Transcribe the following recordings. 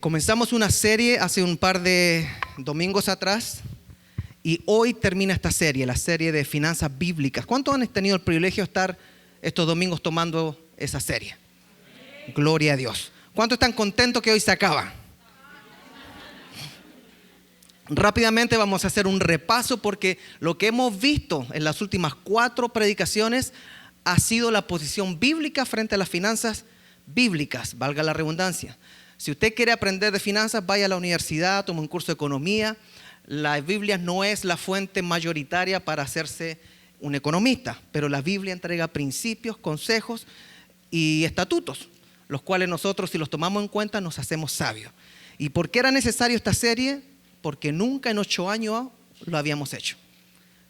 Comenzamos una serie hace un par de domingos atrás y hoy termina esta serie, la serie de finanzas bíblicas. ¿Cuántos han tenido el privilegio de estar estos domingos tomando esa serie? Gloria a Dios. ¿Cuántos están contentos que hoy se acaba? Rápidamente vamos a hacer un repaso porque lo que hemos visto en las últimas 4 predicaciones ha sido la posición bíblica frente a las finanzas bíblicas, valga la redundancia. Si usted quiere aprender de finanzas, vaya a la universidad, tome un curso de economía. La Biblia no es la fuente mayoritaria para hacerse un economista, pero la Biblia entrega principios, consejos y estatutos, los cuales nosotros, si los tomamos en cuenta, nos hacemos sabios. ¿Y por qué era necesario esta serie? Porque nunca en 8 años lo habíamos hecho.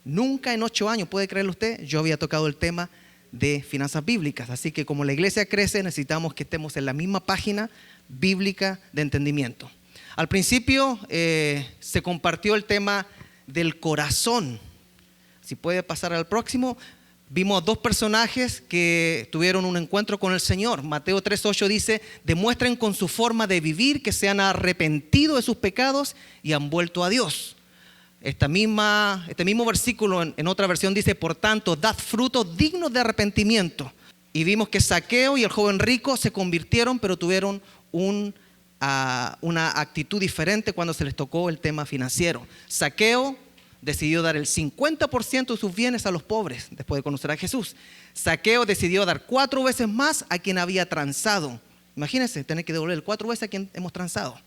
Nunca en 8 años, ¿puede creerlo usted? Yo había tocado el tema de finanzas bíblicas. Así que como la iglesia crece, necesitamos que estemos en la misma página bíblica de entendimiento. Al principio se compartió el tema del corazón. Si puede pasar al próximo. Vimos 2 personajes que tuvieron un encuentro con el Señor. Mateo 3:8 dice: demuestren con su forma de vivir que se han arrepentido de sus pecados y han vuelto a Dios. Este mismo versículo en otra versión dice: por tanto, dad frutos dignos de arrepentimiento. Y vimos que Zaqueo y el joven rico se convirtieron, pero tuvieron una actitud diferente cuando se les tocó el tema financiero. Zaqueo decidió dar el 50% de sus bienes a los pobres después de conocer a Jesús. Zaqueo decidió dar 4 veces más a quien había transado. Imagínense, tener que devolver 4 veces a quien hemos transado.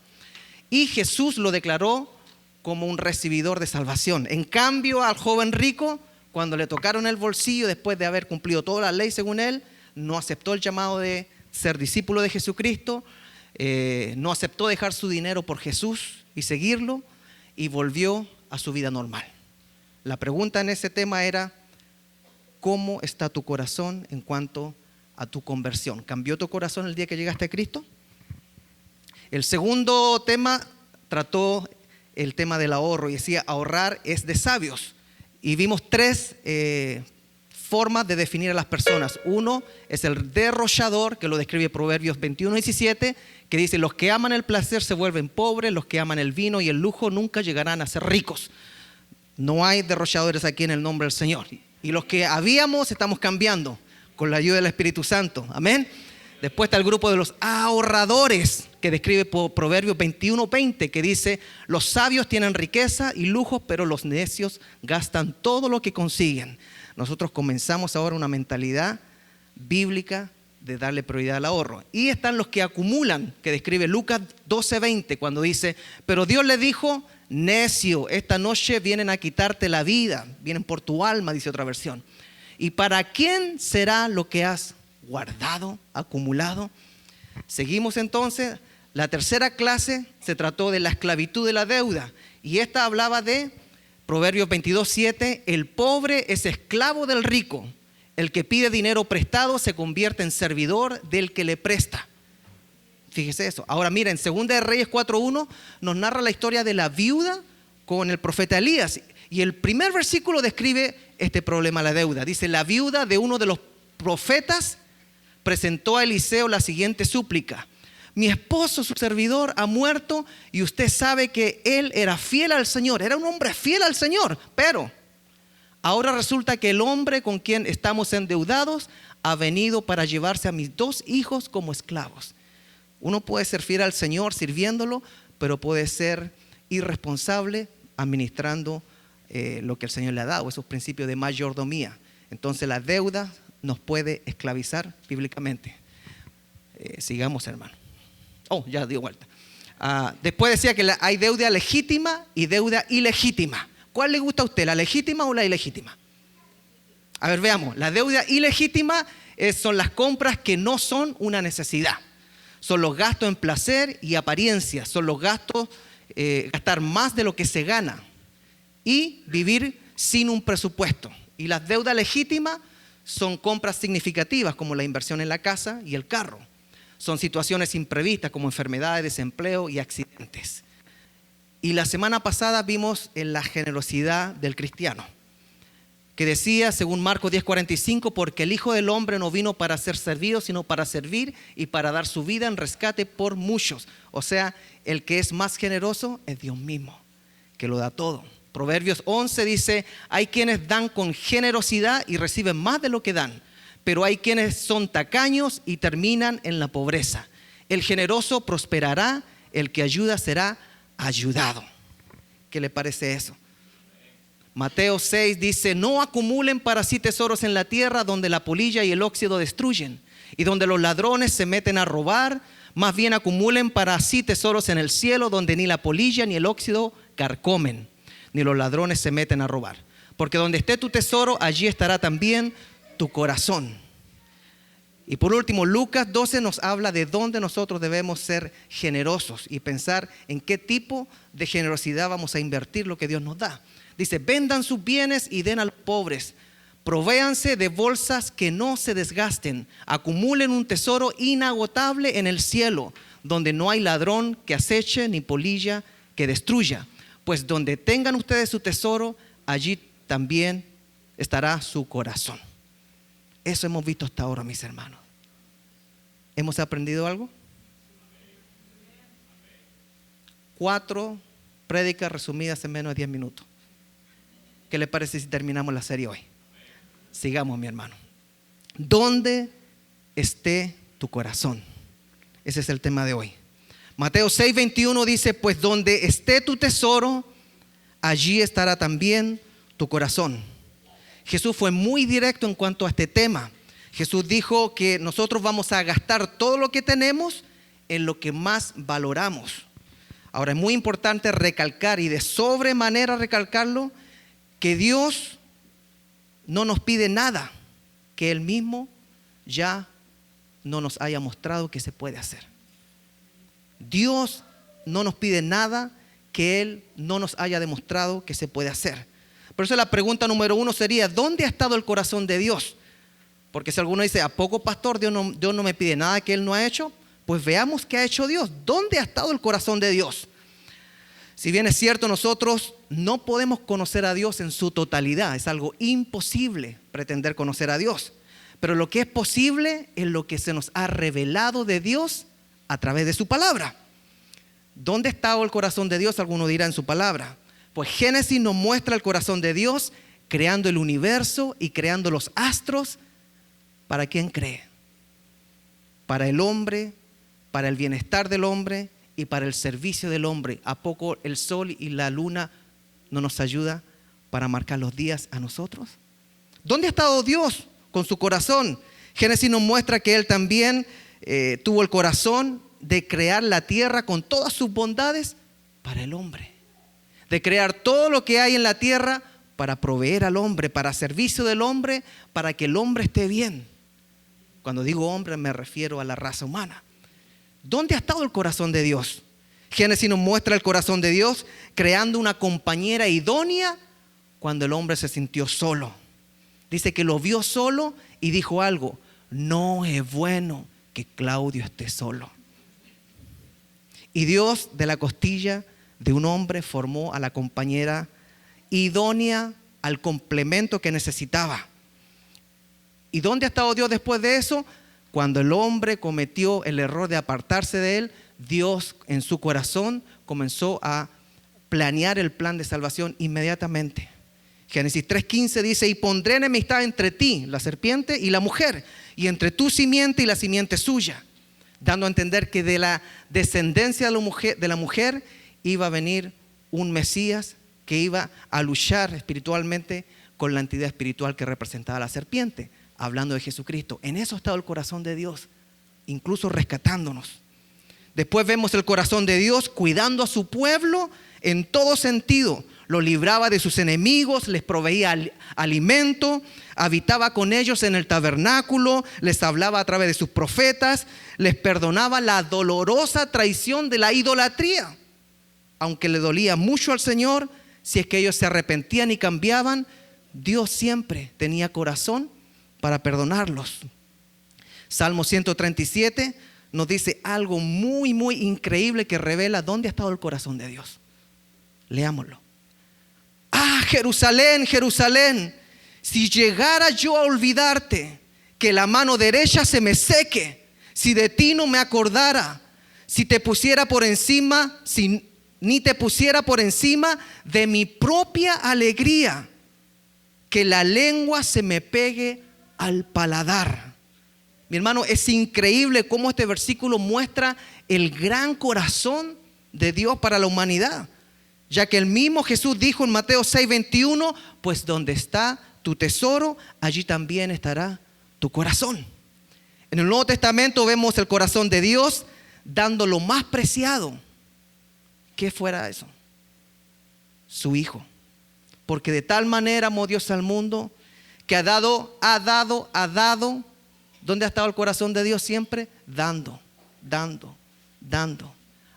Y Jesús lo declaró como un recibidor de salvación. En cambio, al joven rico, cuando le tocaron el bolsillo después de haber cumplido toda la ley según él, no aceptó el llamado de ser discípulo de Jesucristo, no aceptó dejar su dinero por Jesús y seguirlo, y volvió a su vida normal. La pregunta en ese tema era: ¿cómo está tu corazón en cuanto a tu conversión? ¿Cambió tu corazón el día que llegaste a Cristo? El segundo tema trató el tema del ahorro y decía: ahorrar es de sabios. Y vimos 3 formas de definir a las personas. Uno es el derrochador, que lo describe Proverbios 21:17, que dice: los que aman el placer se vuelven pobres, los que aman el vino y el lujo nunca llegarán a ser ricos. No hay derrochadores aquí en el nombre del Señor. Y los que habíamos estamos cambiando con la ayuda del Espíritu Santo. Amén. Después está el grupo de los ahorradores, que describe Proverbios 21:20, que dice: los sabios tienen riqueza y lujos, pero los necios gastan todo lo que consiguen. Nosotros comenzamos ahora una mentalidad bíblica de darle prioridad al ahorro. Y están los que acumulan, que describe Lucas 12:20, cuando dice: pero Dios le dijo: necio, esta noche vienen a quitarte la vida, vienen por tu alma, dice otra versión. ¿Y para quién será lo que has guardado, acumulado? Seguimos entonces. La tercera clase se trató de la esclavitud de la deuda, y esta hablaba de Proverbios 22:7, el pobre es esclavo del rico, el que pide dinero prestado se convierte en servidor del que le presta. Fíjese eso. Ahora mira, en 2 de Reyes 4:1 nos narra la historia de la viuda con el profeta Elías, y el primer versículo describe este problema de la deuda. Dice: la viuda de uno de los profetas presentó a Eliseo la siguiente súplica: mi esposo, su servidor, ha muerto, y usted sabe que él era fiel al Señor, era un hombre fiel al Señor, pero ahora resulta que el hombre con quien estamos endeudados ha venido para llevarse a mis 2 hijos como esclavos. Uno puede ser fiel al Señor sirviéndolo, pero puede ser irresponsable administrando lo que el Señor le ha dado, esos principios de mayordomía. Entonces la deuda nos puede esclavizar bíblicamente. Sigamos, hermano. Ya dio vuelta. Después decía que hay deuda legítima y deuda ilegítima. ¿Cuál le gusta a usted, la legítima o la ilegítima? A ver, veamos. La deuda ilegítima son las compras que no son una necesidad. Son los gastos en placer y apariencia. Son los gastos, gastar más de lo que se gana y vivir sin un presupuesto. Y las deudas legítimas son compras significativas, como la inversión en la casa y el carro. Son situaciones imprevistas como enfermedades, desempleo y accidentes. Y la semana pasada vimos en la generosidad del cristiano. que decía, según Marcos 10:45, porque el Hijo del Hombre no vino para ser servido, sino para servir y para dar su vida en rescate por muchos. O sea, el que es más generoso es Dios mismo, que lo da todo. Proverbios 11 dice, hay quienes dan con generosidad y reciben más de lo que dan, pero hay quienes son tacaños y terminan en la pobreza. El generoso prosperará, el que ayuda será ayudado. ¿Qué le parece eso? Mateo 6 dice, no acumulen para sí tesoros en la tierra donde la polilla y el óxido destruyen y donde los ladrones se meten a robar. Más bien acumulen para sí tesoros en el cielo donde ni la polilla ni el óxido carcomen, ni los ladrones se meten a robar. Porque donde esté tu tesoro, allí estará también tu corazón. Y por último, Lucas 12 nos habla de dónde nosotros debemos ser generosos y pensar en qué tipo de generosidad vamos a invertir lo que Dios nos da. Dice, vendan sus bienes y den a los pobres. Provéanse de bolsas que no se desgasten. Acumulen un tesoro inagotable en el cielo, donde no hay ladrón que aceche ni polilla que destruya. Pues donde tengan ustedes su tesoro, allí también estará su corazón. Eso hemos visto hasta ahora, mis hermanos. ¿Hemos aprendido algo? 4 prédicas resumidas en menos de 10 minutos. ¿Qué le parece si terminamos la serie hoy? Sigamos, mi hermano. ¿Dónde esté tu corazón? Ese es el tema de hoy. Mateo 6:21 dice, pues donde esté tu tesoro, allí estará también tu corazón. Jesús fue muy directo en cuanto a este tema. Jesús dijo que nosotros vamos a gastar todo lo que tenemos en lo que más valoramos. Ahora es muy importante recalcar, y de sobremanera recalcarlo, que Dios no nos pide nada que Él mismo ya no nos haya mostrado que se puede hacer. Dios no nos pide nada que Él no nos haya demostrado que se puede hacer. Por eso la pregunta número 1 sería, ¿dónde ha estado el corazón de Dios? Porque si alguno dice, ¿a poco, pastor, Dios no me pide nada que Él no ha hecho? Pues veamos qué ha hecho Dios. ¿Dónde ha estado el corazón de Dios? Si bien es cierto, nosotros no podemos conocer a Dios en su totalidad. Es algo imposible pretender conocer a Dios. Pero lo que es posible es lo que se nos ha revelado de Dios a través de su palabra. ¿Dónde ha estado el corazón de Dios? Alguno dirá en su palabra. Pues Génesis nos muestra el corazón de Dios creando el universo y creando los astros. ¿Para quién cree? Para el hombre, para el bienestar del hombre y para el servicio del hombre. ¿A poco el sol y la luna no nos ayuda para marcar los días a nosotros? ¿Dónde ha estado Dios con su corazón? Génesis nos muestra que Él también tuvo el corazón de crear la tierra con todas sus bondades para el hombre. De crear todo lo que hay en la tierra para proveer al hombre, para servicio del hombre, para que el hombre esté bien. Cuando digo hombre me refiero a la raza humana. ¿Dónde ha estado el corazón de Dios? Génesis nos muestra el corazón de Dios creando una compañera idónea cuando el hombre se sintió solo. Dice que lo vio solo y dijo algo: no es bueno que Claudio esté solo. Y Dios de la costilla de un hombre formó a la compañera idónea al complemento que necesitaba. ¿Y dónde ha estado Dios después de eso? Cuando el hombre cometió el error de apartarse de Él, Dios en su corazón comenzó a planear el plan de salvación inmediatamente. Génesis 3:15 dice: y pondré enemistad entre ti, la serpiente, y la mujer, y entre tu simiente y la simiente suya, dando a entender que de la descendencia de la mujer iba a venir un Mesías que iba a luchar espiritualmente con la entidad espiritual que representaba la serpiente, hablando de Jesucristo. En eso ha estado el corazón de Dios, incluso rescatándonos. Después vemos el corazón de Dios cuidando a su pueblo en todo sentido. Lo libraba de sus enemigos, les proveía alimento, habitaba con ellos en el tabernáculo, les hablaba a través de sus profetas, les perdonaba la dolorosa traición de la idolatría. Aunque le dolía mucho al Señor, si es que ellos se arrepentían y cambiaban, Dios siempre tenía corazón para perdonarlos. Salmo 137 nos dice algo muy, muy increíble que revela dónde ha estado el corazón de Dios. Leámoslo. Ah, Jerusalén, Jerusalén, Si llegara yo a olvidarte, que la mano derecha se me seque, si de ti no me acordara, si te pusiera por encima, si ni te pusiera por encima de mi propia alegría, que la lengua se me pegue al paladar. Mi hermano, es increíble cómo este versículo muestra el gran corazón de Dios para la humanidad, ya que el mismo Jesús dijo en Mateo 6:21, pues donde está tu tesoro, allí también estará tu corazón. En el Nuevo Testamento vemos el corazón de Dios dando lo más preciado. ¿Qué fuera eso? Su Hijo. Porque de tal manera amó Dios al mundo que ha dado. ¿Dónde ha estado el corazón de Dios siempre? Dando.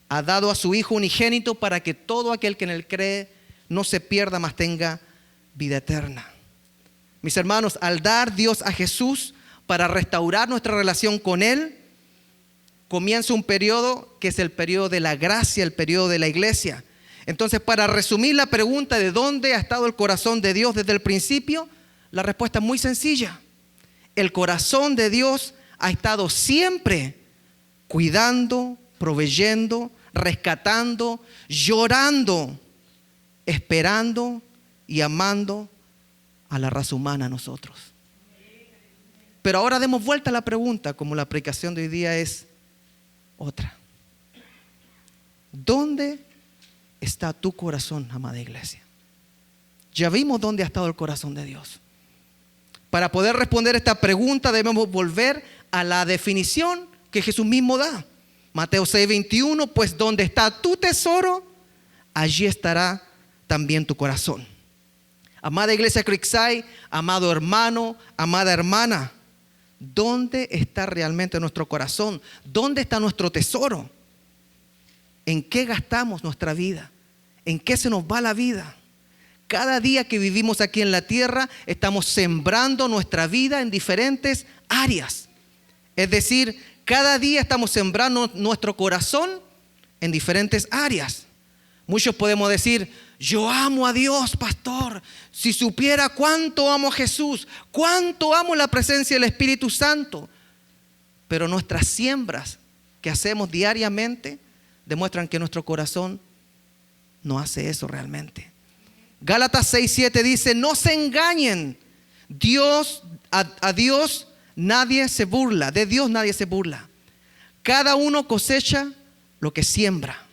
Ha dado a su Hijo unigénito para que todo aquel que en él cree no se pierda, mas tenga vida eterna. Mis hermanos, al dar Dios a Jesús para restaurar nuestra relación con Él, comienza un periodo que es el periodo de la gracia, el periodo de la iglesia. Entonces, para resumir la pregunta de dónde ha estado el corazón de Dios desde el principio, la respuesta es muy sencilla. El corazón de Dios ha estado siempre cuidando, proveyendo, rescatando, llorando, esperando y amando a la raza humana, a nosotros. Pero ahora demos vuelta a la pregunta, como la predicación de hoy día es otra. ¿Dónde está tu corazón, amada iglesia? Ya vimos dónde ha estado el corazón de Dios. Para poder responder esta pregunta debemos volver a la definición que Jesús mismo da. Mateo 6:21, pues donde está tu tesoro, allí estará también tu corazón. Amada iglesia Creekside, amado hermano, amada hermana, ¿dónde está realmente nuestro corazón? ¿Dónde está nuestro tesoro? ¿En qué gastamos nuestra vida? ¿En qué se nos va la vida? Cada día que vivimos aquí en la tierra, estamos sembrando nuestra vida en diferentes áreas. Es decir, cada día estamos sembrando nuestro corazón en diferentes áreas. Muchos podemos decir, yo amo a Dios, pastor. Si supiera cuánto amo a Jesús, cuánto amo la presencia del Espíritu Santo. Pero nuestras siembras que hacemos diariamente demuestran que nuestro corazón no hace eso realmente. Gálatas 6:7 dice, no se engañen. A Dios nadie se burla. De Dios nadie se burla. Cada uno cosecha lo que siembra.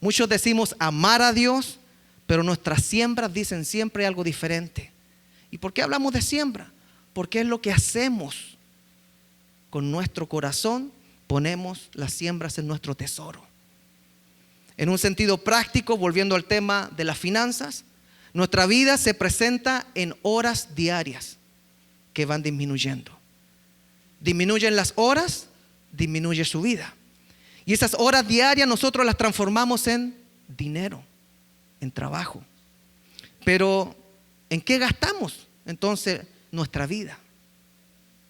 Muchos decimos amar a Dios, pero nuestras siembras dicen siempre algo diferente. ¿Y por qué hablamos de siembra? Porque es lo que hacemos con nuestro corazón. Ponemos las siembras en nuestro tesoro. En un sentido práctico, volviendo al tema de las finanzas, nuestra vida se presenta en horas diarias que van disminuyendo. Disminuyen las horas, disminuye su vida. Y esas horas diarias nosotros las transformamos en dinero, en trabajo. Pero ¿en qué gastamos entonces nuestra vida?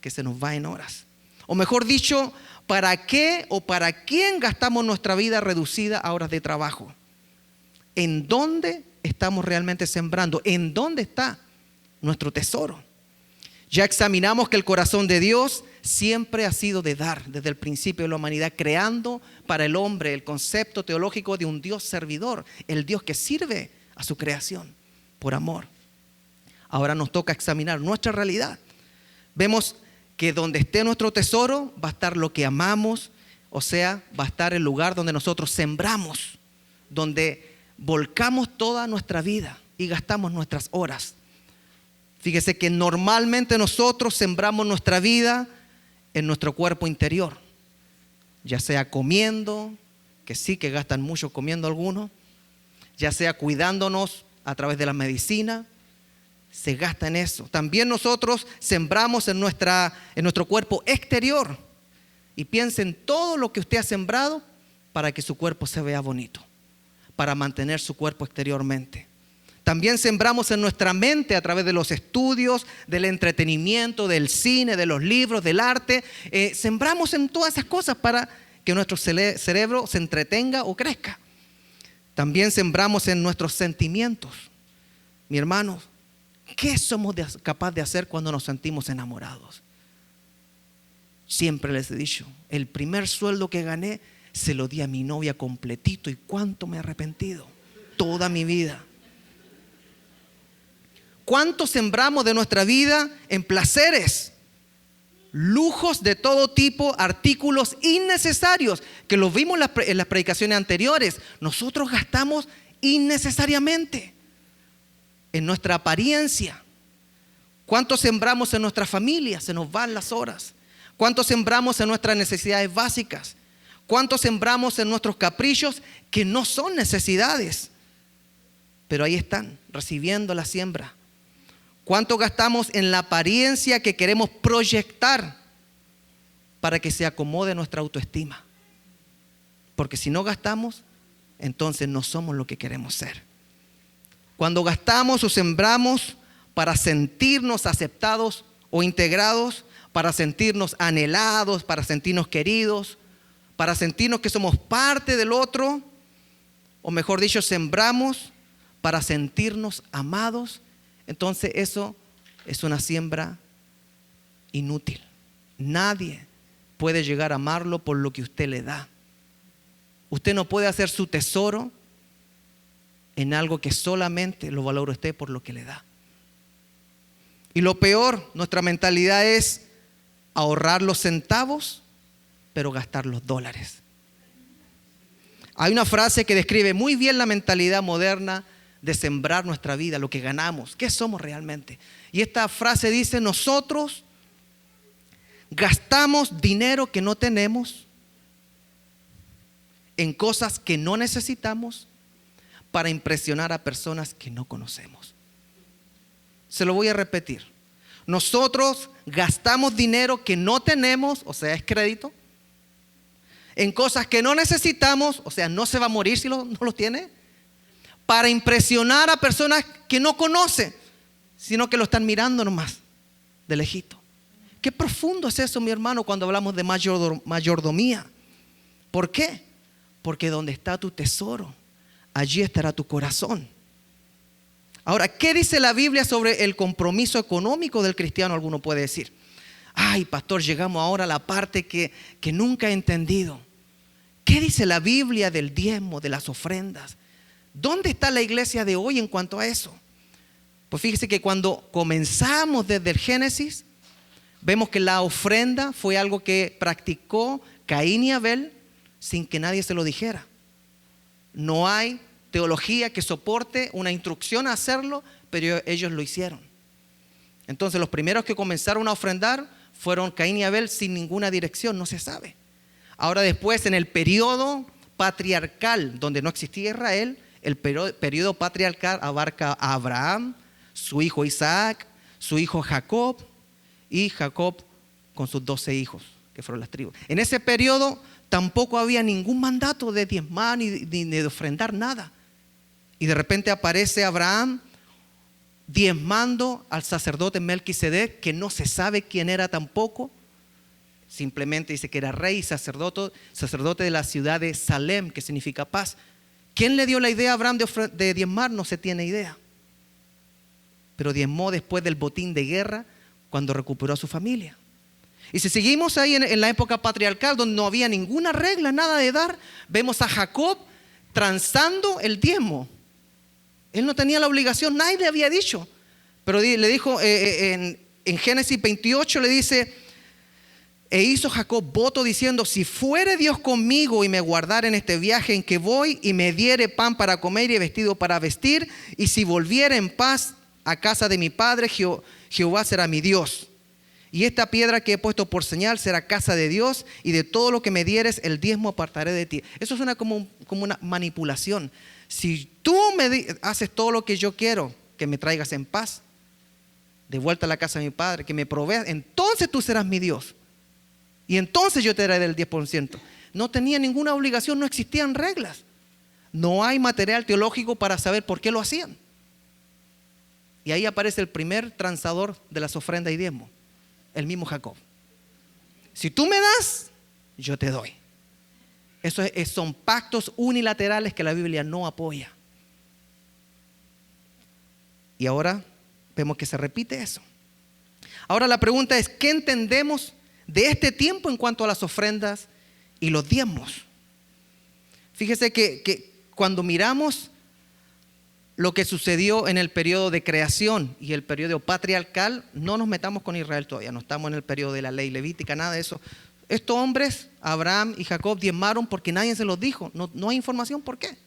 Que se nos va en horas. O mejor dicho, ¿para qué o para quién gastamos nuestra vida reducida a horas de trabajo? ¿En dónde estamos realmente sembrando? ¿En dónde está nuestro tesoro? Ya examinamos que el corazón de Dios siempre ha sido de dar desde el principio de la humanidad, creando para el hombre el concepto teológico de un Dios servidor, el Dios que sirve a su creación por amor. Ahora nos toca examinar nuestra realidad. Vemos que donde esté nuestro tesoro va a estar lo que amamos, o sea, va a estar el lugar donde nosotros sembramos, donde volcamos toda nuestra vida y gastamos nuestras horas. Fíjese que normalmente nosotros sembramos nuestra vida en nuestro cuerpo interior, ya sea comiendo, que sí que gastan mucho comiendo algunos, ya sea cuidándonos a través de la medicina, se gasta en eso. También nosotros sembramos en nuestro cuerpo exterior. Y piense en todo lo que usted ha sembrado para que su cuerpo se vea bonito, para mantener su cuerpo exteriormente. También sembramos en nuestra mente a través de los estudios, del entretenimiento, del cine, de los libros, del arte. Sembramos en todas esas cosas para que nuestro cerebro se entretenga o crezca. También sembramos en nuestros sentimientos. Mi hermano, ¿Qué somos capaces de hacer cuando nos sentimos enamorados? Siempre les he dicho, el primer sueldo que gané se lo di a mi novia completito. ¿Y cuánto me he arrepentido? Toda mi vida. ¿Cuánto sembramos de nuestra vida en placeres? Lujos de todo tipo, artículos innecesarios, que los vimos en las predicaciones anteriores. Nosotros gastamos innecesariamente en nuestra apariencia. ¿Cuánto sembramos en nuestra familia? Se nos van las horas. ¿Cuánto sembramos en nuestras necesidades básicas? ¿Cuánto sembramos en nuestros caprichos que no son necesidades? Pero ahí están, recibiendo la siembra. ¿Cuánto gastamos en la apariencia que queremos proyectar para que se acomode nuestra autoestima? Porque si no gastamos, entonces no somos lo que queremos ser. Cuando gastamos o sembramos para sentirnos aceptados o integrados, para sentirnos anhelados, para sentirnos queridos, para sentirnos que somos parte del otro, o mejor dicho, sembramos para sentirnos amados, entonces eso es una siembra inútil. Nadie puede llegar a amarlo por lo que usted le da. Usted no puede hacer su tesoro en algo que solamente lo valora usted por lo que le da. Y lo peor, nuestra mentalidad es ahorrar los centavos, pero gastar los dólares. Hay una frase que describe muy bien la mentalidad moderna de sembrar nuestra vida, lo que ganamos, qué somos realmente. Y esta frase dice: nosotros gastamos dinero que no tenemos en cosas que no necesitamos para impresionar a personas que no conocemos. Se lo voy a repetir. Nosotros gastamos dinero que no tenemos, o sea, es crédito, en cosas que no necesitamos, o sea, no se va a morir si no los tiene, para impresionar a personas que no conocen, sino que lo están mirando nomás, de lejito. Qué profundo es eso, mi hermano, cuando hablamos de mayordomía. ¿Por qué? Porque donde está tu tesoro, allí estará tu corazón. Ahora, ¿qué dice la Biblia sobre el compromiso económico del cristiano? Alguno puede decir: ay, pastor, llegamos ahora a la parte que nunca he entendido. ¿Qué dice la Biblia del diezmo, de las ofrendas? ¿Dónde está la iglesia de hoy en cuanto a eso? Pues fíjese que cuando comenzamos desde el Génesis, vemos que la ofrenda fue algo que practicó Caín y Abel sin que nadie se lo dijera. No hay teología que soporte una instrucción a hacerlo, pero ellos lo hicieron. Entonces los primeros que comenzaron a ofrendar fueron Caín y Abel sin ninguna dirección, no se sabe. Ahora después, en el periodo patriarcal donde no existía Israel, el periodo patriarcal abarca a Abraham, su hijo Isaac, su hijo Jacob y Jacob con sus 12 hijos, que fueron las tribus. En ese periodo tampoco había ningún mandato de diezmar ni de ofrendar nada. Y de repente aparece Abraham diezmando al sacerdote Melquisedec, que no se sabe quién era tampoco. Simplemente dice que era rey y sacerdote de la ciudad de Salem, que significa paz. ¿Quién le dio la idea a Abraham de diezmar? No se tiene idea. Pero diezmó después del botín de guerra, cuando recuperó a su familia. Y si seguimos ahí en la época patriarcal, donde no había ninguna regla, nada de dar, vemos a Jacob transando el diezmo. Él no tenía la obligación, nadie le había dicho. Pero le dijo en Génesis 28, le dice: e hizo Jacob voto diciendo: si fuere Dios conmigo y me guardare en este viaje en que voy, y me diere pan para comer y vestido para vestir, y si volviere en paz a casa de mi padre, Jehová será mi Dios. Y esta piedra que he puesto por señal será casa de Dios, y de todo lo que me dieres el diezmo apartaré de ti. Eso suena como una manipulación. Si tú haces todo lo que yo quiero, que me traigas en paz, de vuelta a la casa de mi padre, que me proveas, entonces tú serás mi Dios. Y entonces yo te daré el 10%. No tenía ninguna obligación, no existían reglas. No hay material teológico para saber por qué lo hacían. Y ahí aparece el primer transador de las ofrendas y diezmo, el mismo Jacob. Si tú me das, yo te doy. Eso son pactos unilaterales que la Biblia no apoya. Y ahora vemos que se repite eso. Ahora la pregunta es, ¿qué entendemos de este tiempo en cuanto a las ofrendas y los diezmos? Fíjese que cuando miramos lo que sucedió en el periodo de creación y el periodo patriarcal, no nos metamos con Israel todavía, no estamos en el periodo de la ley levítica, nada de eso. Estos hombres, Abraham y Jacob, diezmaron porque nadie se los dijo, no hay información por qué.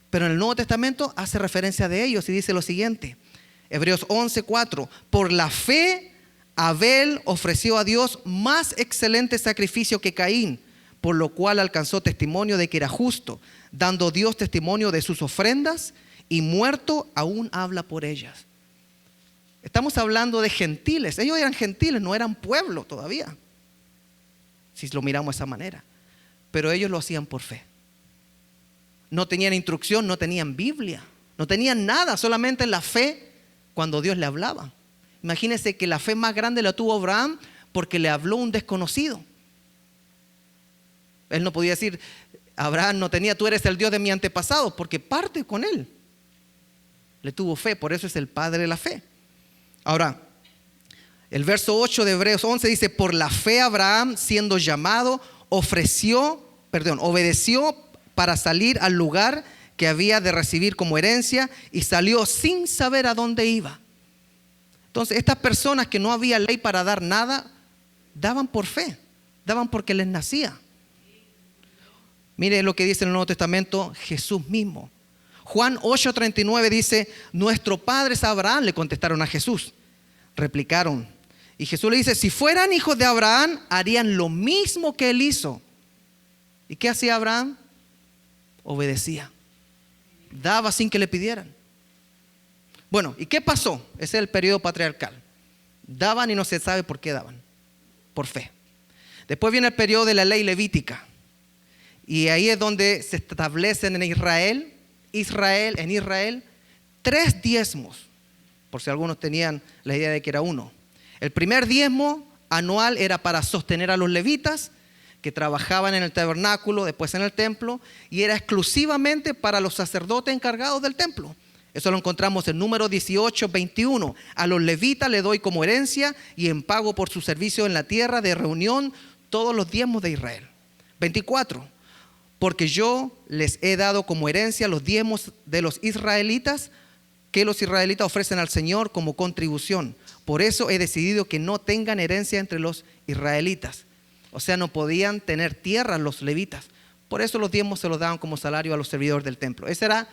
Pero en el Nuevo Testamento hace referencia de ellos y dice lo siguiente, Hebreos 11:4, por la fe Abel ofreció a Dios más excelente sacrificio que Caín, por lo cual alcanzó testimonio de que era justo, dando Dios testimonio de sus ofrendas, y muerto aún habla por ellas. Estamos hablando de gentiles. Ellos eran gentiles, no eran pueblo todavía, si lo miramos de esa manera. Pero ellos lo hacían por fe. No tenían instrucción, no tenían Biblia, no tenían nada, solamente la fe cuando Dios le hablaba. Imagínense que la fe más grande la tuvo Abraham porque le habló un desconocido. Él no podía decir, Abraham no tenía, tú eres el Dios de mi antepasado, porque parte con él. Le tuvo fe, por eso es el padre de la fe. Ahora, el verso 8 de Hebreos 11 dice, por la fe Abraham, siendo llamado, obedeció para salir al lugar que había de recibir como herencia y salió sin saber a dónde iba. Entonces, estas personas que no había ley para dar nada, daban por fe, daban porque les nacía. Mire lo que dice en el Nuevo Testamento Jesús mismo. Juan 8:39 dice, nuestro padre es Abraham, le contestaron a Jesús. Replicaron. Y Jesús le dice, si fueran hijos de Abraham, harían lo mismo que él hizo. ¿Y qué hacía Abraham? Obedecía. Daba sin que le pidieran. Bueno, ¿y qué pasó? Ese es el periodo patriarcal. Daban y no se sabe por qué daban. Por fe. Después viene el periodo de la ley levítica. Y ahí es donde se establecen en Israel 3 diezmos. Por si algunos tenían la idea de que era uno. El primer diezmo anual era para sostener a los levitas que trabajaban en el tabernáculo, después en el templo, y era exclusivamente para los sacerdotes encargados del templo. Eso lo encontramos en Números 18:21. A los levitas le doy como herencia y en pago por su servicio en la tierra de reunión todos los diezmos de Israel. 24. Porque yo les he dado como herencia los diezmos de los israelitas que los israelitas ofrecen al Señor como contribución. Por eso he decidido que no tengan herencia entre los israelitas. O sea, no podían tener tierra los levitas. Por eso los diezmos se los daban como salario a los servidores del templo. Ese era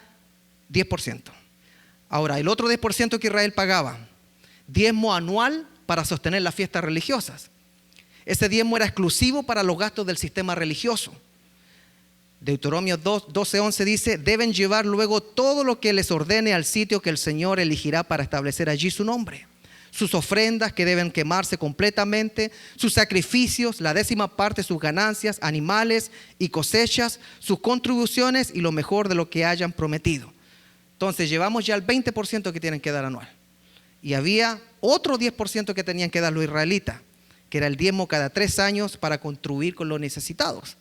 10%. Ahora, el otro 10% que Israel pagaba, diezmo anual para sostener las fiestas religiosas. Ese diezmo era exclusivo para los gastos del sistema religioso. Deuteronomio 12:11 dice, deben llevar luego todo lo que les ordene al sitio que el Señor elegirá para establecer allí su nombre. Sus ofrendas que deben quemarse completamente, sus sacrificios, la 10ª parte de sus ganancias, animales y cosechas, sus contribuciones y lo mejor de lo que hayan prometido. Entonces llevamos ya el 20% que tienen que dar anual. Y había otro 10% que tenían que dar los israelitas, que era el diezmo cada 3 años para contribuir con los necesitados.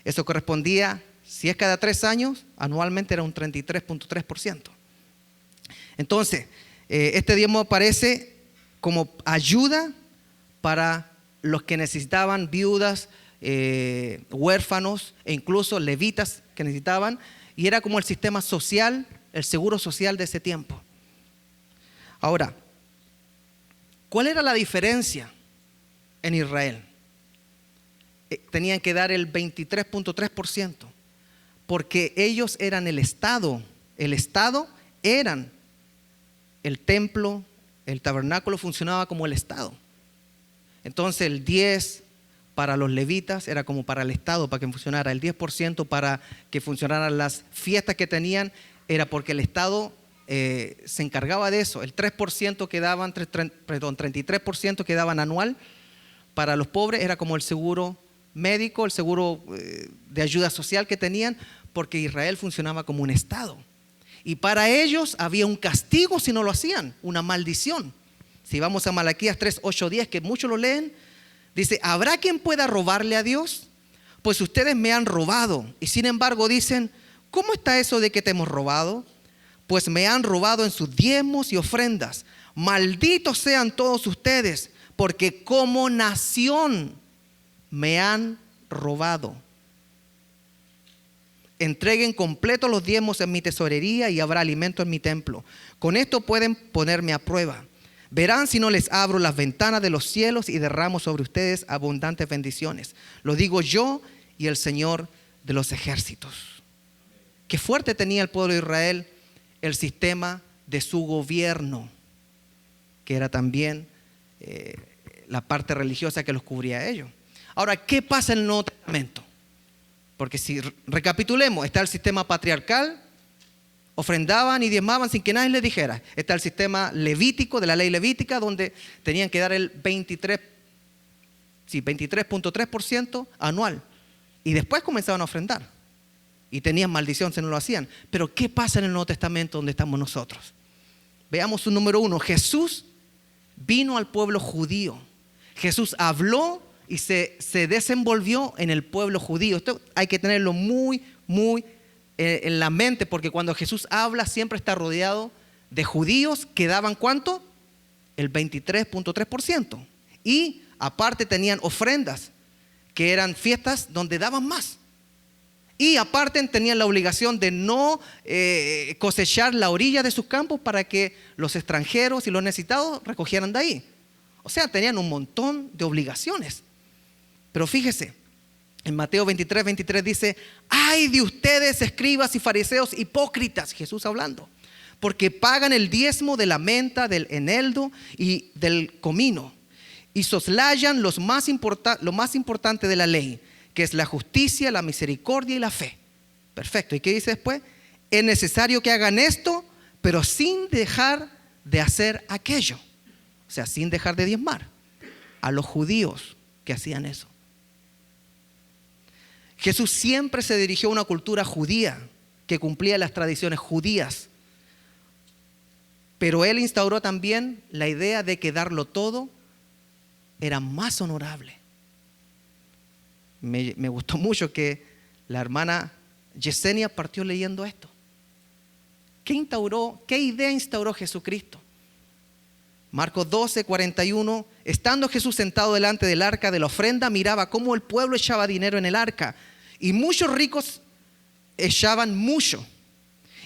Eso correspondía, si es cada 3 años, anualmente era un 33.3%. Entonces, este diezmo aparece como ayuda para los que necesitaban, viudas, huérfanos e incluso levitas que necesitaban, y era como el sistema social, el seguro social de ese tiempo. Ahora, ¿cuál era la diferencia en Israel? Tenían que dar el 23.3%, porque ellos eran el Estado eran el templo, el tabernáculo funcionaba como el Estado. Entonces el 10 para los levitas era como para el Estado, para que funcionara. El 10% para que funcionaran las fiestas que tenían era porque el Estado se encargaba de eso. El 3% que daban, 33% que daban anual para los pobres era como el seguro médico, el seguro de ayuda social que tenían, porque Israel funcionaba como un Estado. Y para ellos había un castigo si no lo hacían, una maldición. Si vamos a Malaquías 3:8-10, que muchos lo leen, dice, ¿habrá quien pueda robarle a Dios? Pues ustedes me han robado. Y sin embargo dicen, ¿cómo está eso de que te hemos robado? pues me han robado en sus diezmos y ofrendas. Malditos sean todos ustedes, porque como nación me han robado. Entreguen completo los diezmos en mi tesorería y habrá alimento en mi templo. Con esto pueden ponerme a prueba. Verán si no les abro las ventanas de los cielos y derramo sobre ustedes abundantes bendiciones. Lo digo yo y el Señor de los ejércitos. Qué fuerte tenía el pueblo de Israel el sistema de su gobierno, que era también la parte religiosa que los cubría a ellos. Ahora, ¿qué pasa en el Nuevo Testamento? Porque si recapitulemos, está el sistema patriarcal, ofrendaban y diezmaban sin que nadie les dijera. Está el sistema levítico, de la ley levítica, donde tenían que dar el 23.3% anual. Y después comenzaban a ofrendar. Y tenían maldición si no lo hacían. Pero ¿qué pasa en el Nuevo Testamento donde estamos nosotros? Veamos un número 1. Jesús vino al pueblo judío. Jesús habló y se desenvolvió en el pueblo judío. Esto hay que tenerlo muy en la mente, porque cuando Jesús habla siempre está rodeado de judíos que daban ¿cuánto? El 23.3%. Y aparte tenían ofrendas, que eran fiestas donde daban más. Y aparte tenían la obligación de no cosechar la orilla de sus campos para que los extranjeros y los necesitados recogieran de ahí. O sea, tenían un montón de obligaciones. Pero fíjese, en Mateo 23 dice: ay de ustedes, escribas y fariseos hipócritas, Jesús hablando, porque pagan el diezmo de la menta, del eneldo y del comino, y soslayan lo más importante de la ley, que es la justicia, la misericordia y la fe. Perfecto. ¿Y qué dice después? Es necesario que hagan esto, pero sin dejar de hacer aquello. O sea, sin dejar de diezmar. A los judíos que hacían eso. Jesús siempre se dirigió a una cultura judía que cumplía las tradiciones judías. Pero Él instauró también la idea de que darlo todo era más honorable. Me gustó mucho que la hermana Yesenia partió leyendo esto. ¿Qué idea instauró Jesucristo? Marcos 12:41. Estando Jesús sentado delante del arca de la ofrenda, miraba cómo el pueblo echaba dinero en el arca, y muchos ricos echaban mucho.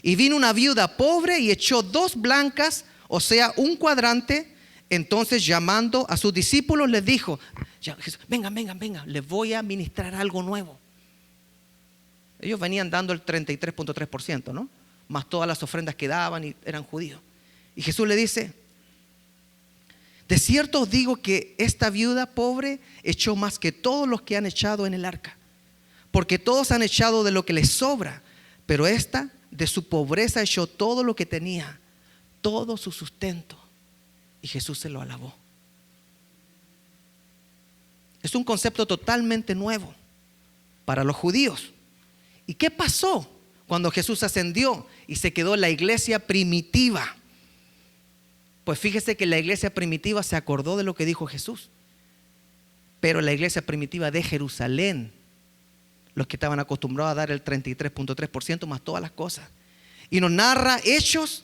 Y vino una viuda pobre y echó 2 blancas, o sea, un cuadrante. Entonces, llamando a sus discípulos, les dijo: vengan, les voy a ministrar algo nuevo. Ellos venían dando el 33.3%, ¿no? Más todas las ofrendas que daban y eran judíos. Y Jesús le dice: de cierto os digo que esta viuda pobre echó más que todos los que han echado en el arca, porque todos han echado de lo que les sobra, pero esta de su pobreza echó todo lo que tenía, todo su sustento. Y Jesús se lo alabó. Es un concepto totalmente nuevo para los judíos. ¿Y qué pasó cuando Jesús ascendió y se quedó la iglesia primitiva? Pues fíjese que la iglesia primitiva se acordó de lo que dijo Jesús. Pero la iglesia primitiva de Jerusalén, los que estaban acostumbrados a dar el 33.3% más todas las cosas. Y nos narra Hechos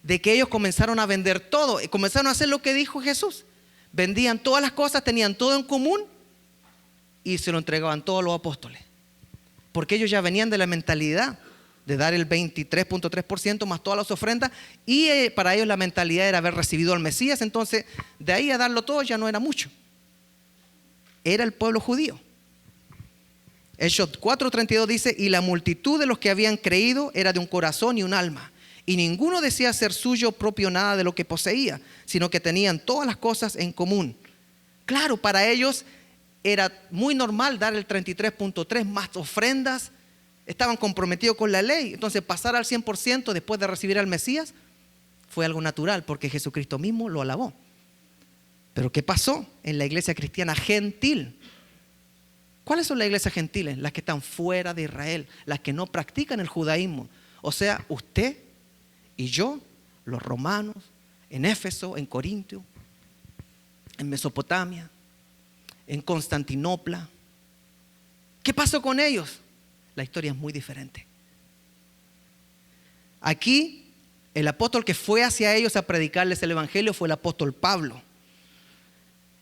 de que ellos comenzaron a vender todo y comenzaron a hacer lo que dijo Jesús. Vendían todas las cosas, tenían todo en común y se lo entregaban todos los apóstoles. Porque ellos ya venían de la mentalidad de dar el 23.3% más todas las ofrendas, y para ellos la mentalidad era haber recibido al Mesías. Entonces, de ahí a darlo todo ya no era mucho. Era el pueblo judío. Hechos 4:32 dice: y la multitud de los que habían creído era de un corazón y un alma, y ninguno decía ser suyo propio nada de lo que poseía, sino que tenían todas las cosas en común. Claro, para ellos era muy normal dar el 33.3 más ofrendas. Estaban comprometidos con la ley. Entonces, pasar al 100% después de recibir al Mesías fue algo natural, porque Jesucristo mismo lo alabó. Pero ¿qué pasó en la iglesia cristiana gentil? ¿Cuáles son las iglesias gentiles? Las que están fuera de Israel, las que no practican el judaísmo. O sea, usted y yo, los romanos, en Éfeso, en Corintio, en Mesopotamia, en Constantinopla. ¿Qué pasó con ellos? La historia es muy diferente. Aquí El apóstol que fue hacia ellos a predicarles el evangelio fue el apóstol Pablo.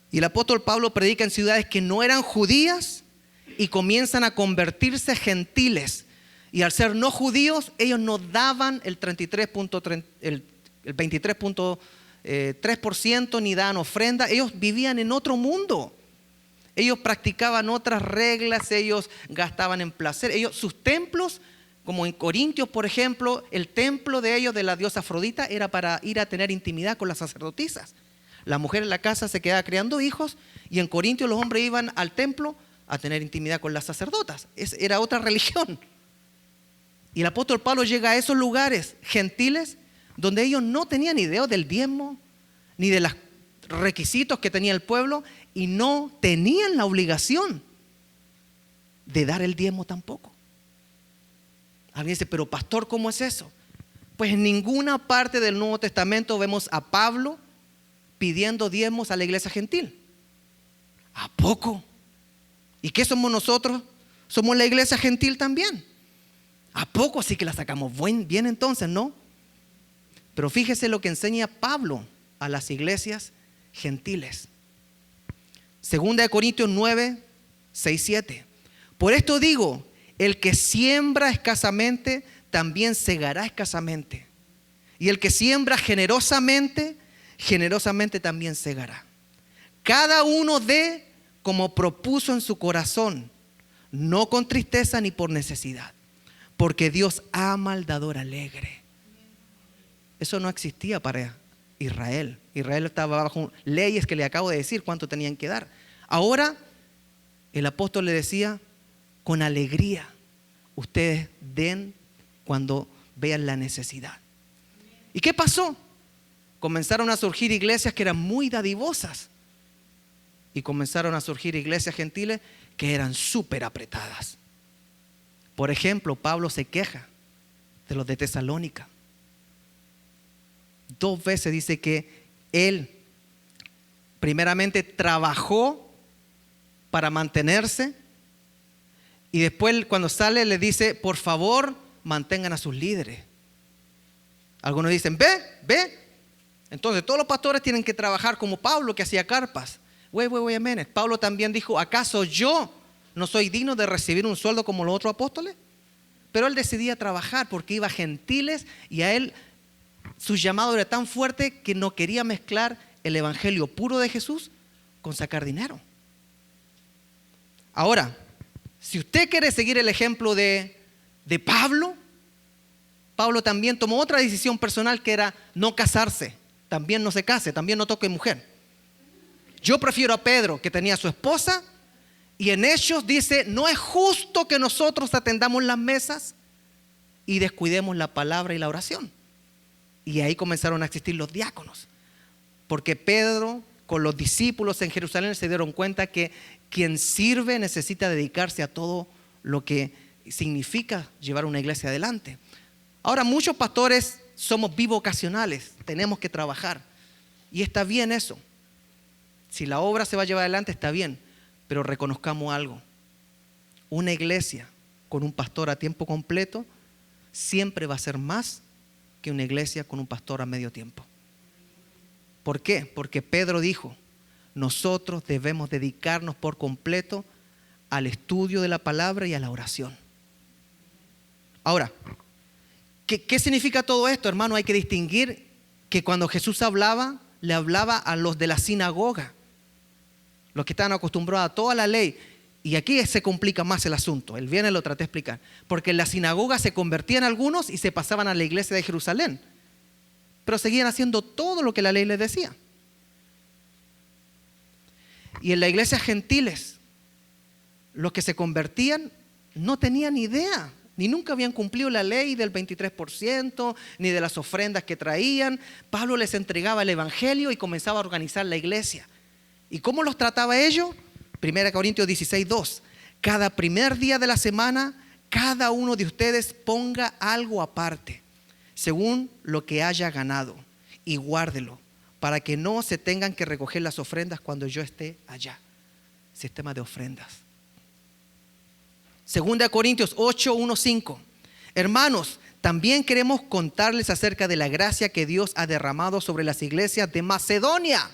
Y el apóstol Pablo predica en ciudades que no eran judías y comienzan a convertirse gentiles. Y al ser no judíos, ellos no daban el 23.3% ni daban ofrenda. Ellos vivían en otro mundo. Ellos practicaban otras reglas, ellos gastaban en placer. Sus templos, como en Corintios, por ejemplo, el templo de ellos, de la diosa Afrodita, era para ir a tener intimidad con las sacerdotisas. La mujer en la casa se quedaba criando hijos y en Corintios los hombres iban al templo a tener intimidad con las sacerdotas. Era otra religión. Y el apóstol Pablo llega a esos lugares gentiles donde ellos no tenían idea del diezmo ni de los requisitos que tenía el pueblo y no tenían la obligación de dar el diezmo tampoco. Alguien dice, pero pastor, ¿cómo es eso? Pues en ninguna parte del Nuevo Testamento vemos a Pablo pidiendo diezmos a la iglesia gentil. ¿A poco? ¿Y qué somos nosotros? Somos la iglesia gentil también. ¿A poco? Sí que la sacamos bien entonces, ¿no? Pero fíjese lo que enseña Pablo a las iglesias gentiles. 2 Corintios 9, 6, 7. Por esto digo, el que siembra escasamente, también segará escasamente. Y el que siembra generosamente, generosamente también segará. Cada uno dé como propuso en su corazón, no con tristeza ni por necesidad, porque Dios ama al dador alegre. Eso no existía para Israel. Israel estaba bajo leyes que le acabo de decir cuánto tenían que dar. Ahora el apóstol le decía, con alegría ustedes den cuando vean la necesidad. ¿Y qué pasó? Comenzaron a surgir iglesias que eran muy dadivosas y comenzaron a surgir iglesias gentiles que eran súper apretadas. Por ejemplo, Pablo se queja de los de Tesalónica. 2 veces dice que él primeramente trabajó para mantenerse y después cuando sale le dice, por favor, mantengan a sus líderes. Algunos dicen, ve. Entonces todos los pastores tienen que trabajar como Pablo que hacía carpas. Wait a minute. Pablo también dijo, ¿acaso yo no soy digno de recibir un sueldo como los otros apóstoles? Pero él decidía trabajar porque iba a gentiles y a él su llamado era tan fuerte que no quería mezclar el evangelio puro de Jesús con sacar dinero. Ahora, si usted quiere seguir el ejemplo de Pablo, Pablo también tomó otra decisión personal que era no casarse. También no se case, también no toque mujer. Yo prefiero a Pedro, que tenía a su esposa, y en Hechos dice, no es justo que nosotros atendamos las mesas y descuidemos la palabra y la oración. Y ahí comenzaron a existir los diáconos, porque Pedro con los discípulos en Jerusalén se dieron cuenta que quien sirve necesita dedicarse a todo lo que significa llevar una iglesia adelante. Ahora muchos pastores somos bivocacionales, tenemos que trabajar y está bien eso. Si la obra se va a llevar adelante está bien, pero reconozcamos algo. Una iglesia con un pastor a tiempo completo siempre va a ser más que una iglesia con un pastor a medio tiempo. ¿Por qué? Porque Pedro dijo, nosotros debemos dedicarnos por completo al estudio de la palabra y a la oración. Ahora, ¿qué significa todo esto, hermano? Hay que distinguir que cuando Jesús hablaba, le hablaba a los de la sinagoga, los que estaban acostumbrados a toda la ley. Y aquí se complica más el asunto. El viernes lo traté de explicar. Porque en la sinagoga se convertían algunos y se pasaban a la iglesia de Jerusalén. Pero seguían haciendo todo lo que la ley les decía. Y en la iglesia gentiles, los que se convertían no tenían idea, ni nunca habían cumplido la ley del 23%, ni de las ofrendas que traían. Pablo les entregaba el evangelio y comenzaba a organizar la iglesia. ¿Y cómo los trataba ellos? 1 Corintios 16, 2. Cada primer día de la semana, cada uno de ustedes ponga algo aparte, según lo que haya ganado, y guárdelo, para que no se tengan que recoger las ofrendas cuando yo esté allá. Sistema de ofrendas. 2 Corintios 8, 1, 5. Hermanos, también queremos contarles acerca de la gracia que Dios ha derramado sobre las iglesias de Macedonia.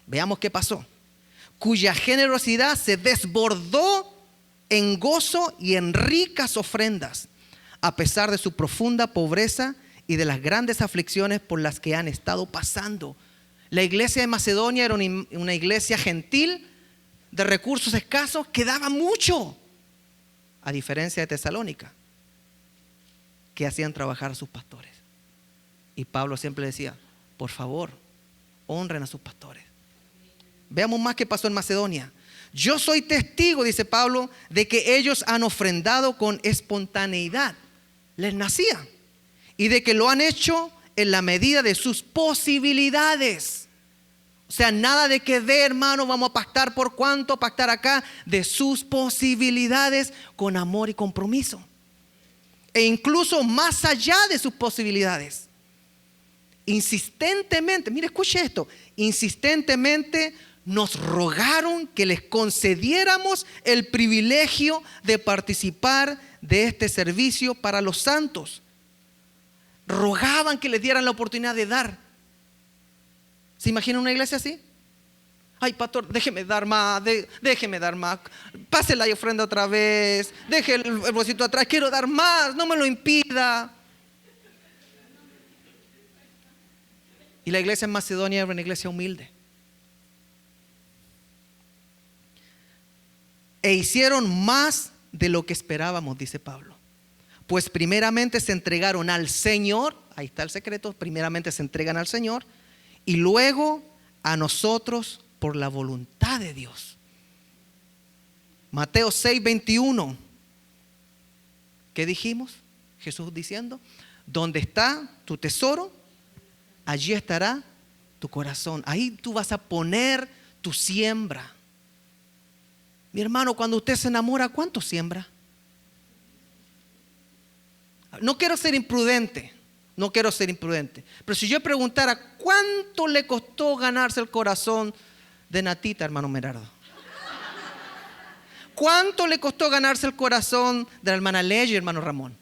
Veamos qué pasó. Cuya generosidad se desbordó en gozo y en ricas ofrendas, a pesar de su profunda pobreza y de las grandes aflicciones por las que han estado pasando. La iglesia de Macedonia era una iglesia gentil, de recursos escasos, que daba mucho, a diferencia de Tesalónica, que hacían trabajar a sus pastores. Y Pablo siempre decía, por favor, honren a sus pastores. Veamos más qué pasó en Macedonia. Yo soy testigo, dice Pablo, de que ellos han ofrendado con espontaneidad. Les nacía. Y de que lo han hecho en la medida de sus posibilidades. O sea, nada de que de hermano, vamos a pactar por cuánto, pactar acá. De sus posibilidades con amor y compromiso. E incluso más allá de sus posibilidades. Insistentemente, mire, escuche esto. Insistentemente nos rogaron que les concediéramos el privilegio de participar de este servicio para los santos. Rogaban que les dieran la oportunidad de dar. ¿Se imagina una iglesia así? Ay, pastor, déjeme dar más, déjeme dar más. Pase la ofrenda otra vez. Deje el bolsito atrás. Quiero dar más, no me lo impida. Y la iglesia en Macedonia era una iglesia humilde. E hicieron más de lo que esperábamos, dice Pablo. Pues primeramente se entregaron al Señor. Ahí está el secreto. Primeramente se entregan al Señor. Y luego a nosotros por la voluntad de Dios. Mateo 6:21. ¿Qué dijimos? Jesús diciendo, donde está tu tesoro, allí estará tu corazón. Ahí tú vas a poner tu siembra. Mi hermano, cuando usted se enamora, ¿cuánto siembra? No quiero ser imprudente. Pero si yo preguntara, ¿cuánto le costó ganarse el corazón de Natita, hermano Merardo? ¿Cuánto le costó ganarse el corazón de la hermana Ley y hermano Ramón?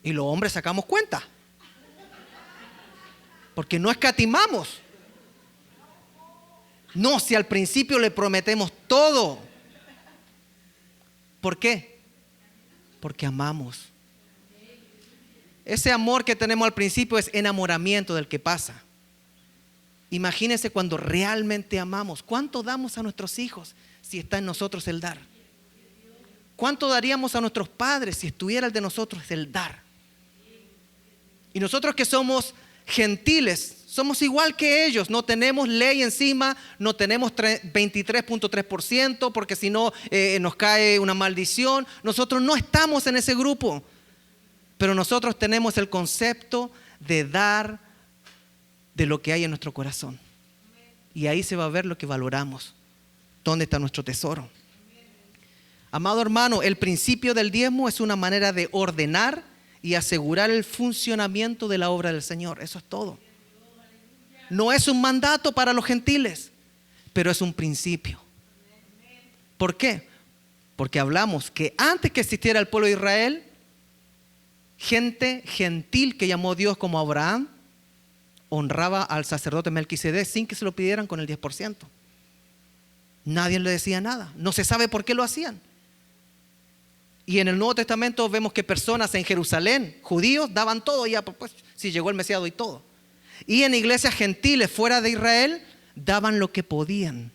Y los hombres sacamos cuenta. Porque no escatimamos. No, si al principio le prometemos todo. ¿Por qué? Porque amamos. Ese amor que tenemos al principio es enamoramiento del que pasa. Imagínense cuando realmente amamos. ¿Cuánto damos a nuestros hijos si está en nosotros el dar? ¿Cuánto daríamos a nuestros padres si estuviera el de nosotros el dar? Y nosotros que somos gentiles, somos igual que ellos. No tenemos ley encima, no tenemos 23.3% porque si no nos cae una maldición. Nosotros no estamos en ese grupo. Pero nosotros tenemos el concepto de dar de lo que hay en nuestro corazón. Y ahí se va a ver lo que valoramos. ¿Dónde está nuestro tesoro? Amado hermano, el principio del diezmo es una manera de ordenar y asegurar el funcionamiento de la obra del Señor. Eso es todo. No es un mandato para los gentiles, pero es un principio. ¿Por qué? Porque hablamos que antes que existiera el pueblo de Israel, gente gentil que llamó Dios como Abraham, honraba al sacerdote Melquisedec sin que se lo pidieran con el 10%. Nadie le decía nada. No se sabe por qué lo hacían. Y en el Nuevo Testamento vemos que personas en Jerusalén, judíos, daban todo ya, pues si llegó el Mesías doy todo. Y en iglesias gentiles fuera de Israel, daban lo que podían.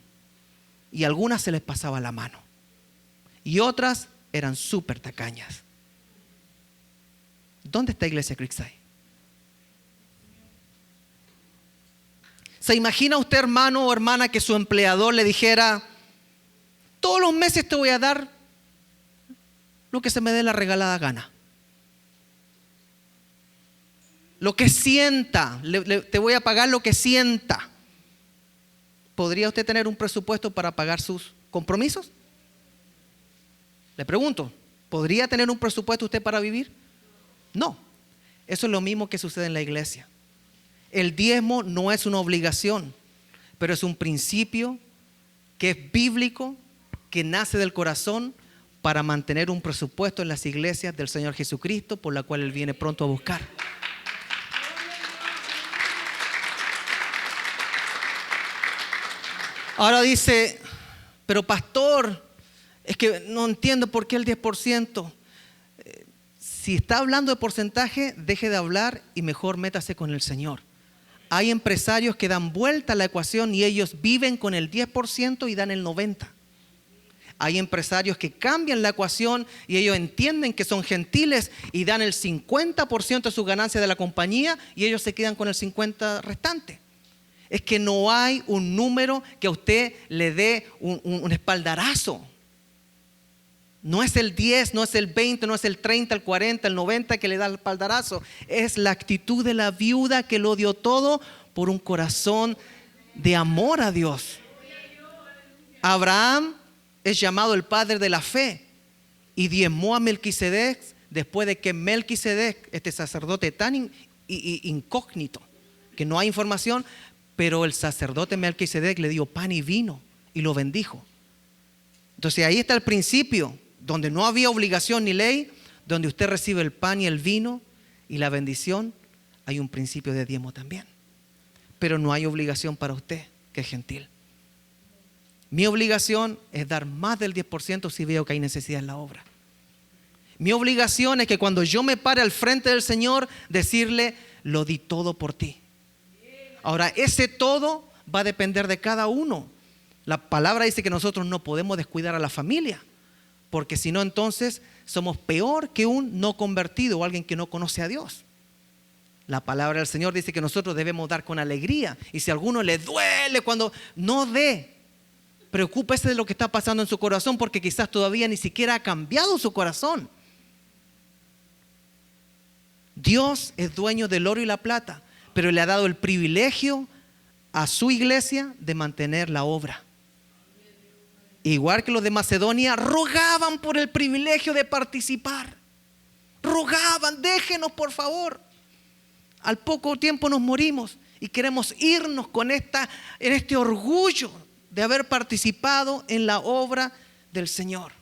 Y a algunas se les pasaba la mano. Y otras eran súper tacañas. ¿Dónde está Iglesia Creekside? ¿Se imagina usted, hermano o hermana, que su empleador le dijera, todos los meses te voy a dar lo que se me dé la regalada gana? Lo que sienta, te voy a pagar lo que sienta. ¿Podría usted tener un presupuesto para pagar sus compromisos? Le pregunto, ¿podría tener un presupuesto usted para vivir? No, eso es lo mismo que sucede en la iglesia. El diezmo no es una obligación, pero es un principio que es bíblico, que nace del corazón para mantener un presupuesto en las iglesias del Señor Jesucristo, por la cual Él viene pronto a buscar. Ahora dice, pero pastor, es que no entiendo por qué el 10%. Si está hablando de porcentaje, deje de hablar y mejor métase con el Señor. Hay empresarios que dan vuelta a la ecuación y ellos viven con el 10% y dan el 90%. Hay empresarios que cambian la ecuación y ellos entienden que son gentiles y dan el 50% de su ganancia de la compañía y ellos se quedan con el 50% restante. Es que no hay un número que a usted le dé un espaldarazo. No es el 10, no es el 20, no es el 30, el 40, el 90 que le da el espaldarazo. Es la actitud de la viuda que lo dio todo por un corazón de amor a Dios. Abraham es llamado el padre de la fe y diezmó a Melquisedec después de que Melquisedec, este sacerdote tan incógnito, que no hay información, pero el sacerdote Melquisedec le dio pan y vino y lo bendijo. Entonces ahí está el principio, donde no había obligación ni ley, donde usted recibe el pan y el vino y la bendición, hay un principio de diezmo también. Pero no hay obligación para usted, que es gentil. Mi obligación es dar más del 10% si veo que hay necesidad en la obra. Mi obligación es que cuando yo me pare al frente del Señor, decirle, lo di todo por ti. Ahora, ese todo va a depender de cada uno. La palabra dice que nosotros no podemos descuidar a la familia, porque si no, entonces somos peor que un no convertido o alguien que no conoce a Dios. La palabra del Señor dice que nosotros debemos dar con alegría. Y si a alguno le duele cuando no dé, preocúpese de lo que está pasando en su corazón, porque quizás todavía ni siquiera ha cambiado su corazón. Dios es dueño del oro y la plata, pero le ha dado el privilegio a su iglesia de mantener la obra. Igual que los de Macedonia, rogaban por el privilegio de participar. Rogaban, déjenos por favor. Al poco tiempo nos morimos y queremos irnos en este orgullo de haber participado en la obra del Señor.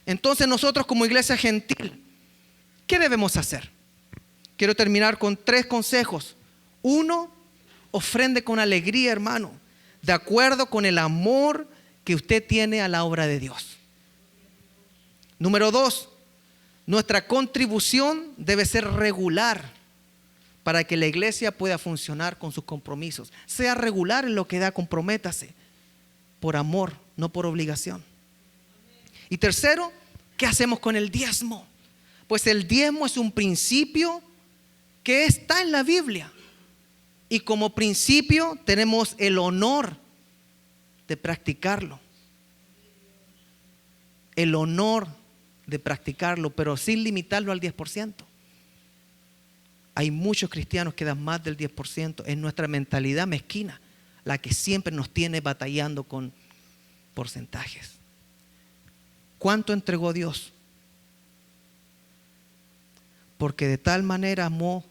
Entonces nosotros como iglesia gentil, ¿qué debemos hacer? Quiero terminar con 3 consejos. 1, ofrende con alegría, hermano, de acuerdo con el amor que usted tiene a la obra de Dios. Número 2, nuestra contribución debe ser regular para que la iglesia pueda funcionar con sus compromisos. Sea regular en lo que da, comprométase por amor, no por obligación. Y tercero, ¿qué hacemos con el diezmo? Pues el diezmo es un principio que está en la Biblia. Y como principio tenemos el honor de practicarlo. El honor de practicarlo, pero sin limitarlo al 10%. Hay muchos cristianos que dan más del 10%. Es nuestra mentalidad mezquina la que siempre nos tiene batallando con porcentajes. ¿Cuánto entregó Dios? Porque de tal manera amó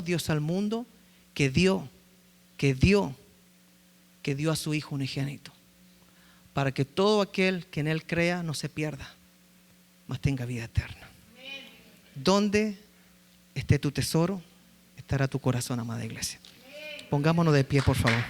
Dios al mundo que dio a su Hijo unigénito, para que todo aquel que en Él crea no se pierda, mas tenga vida eterna. ¿Dónde esté tu tesoro, estará tu corazón, amada iglesia? Pongámonos de pie, por favor.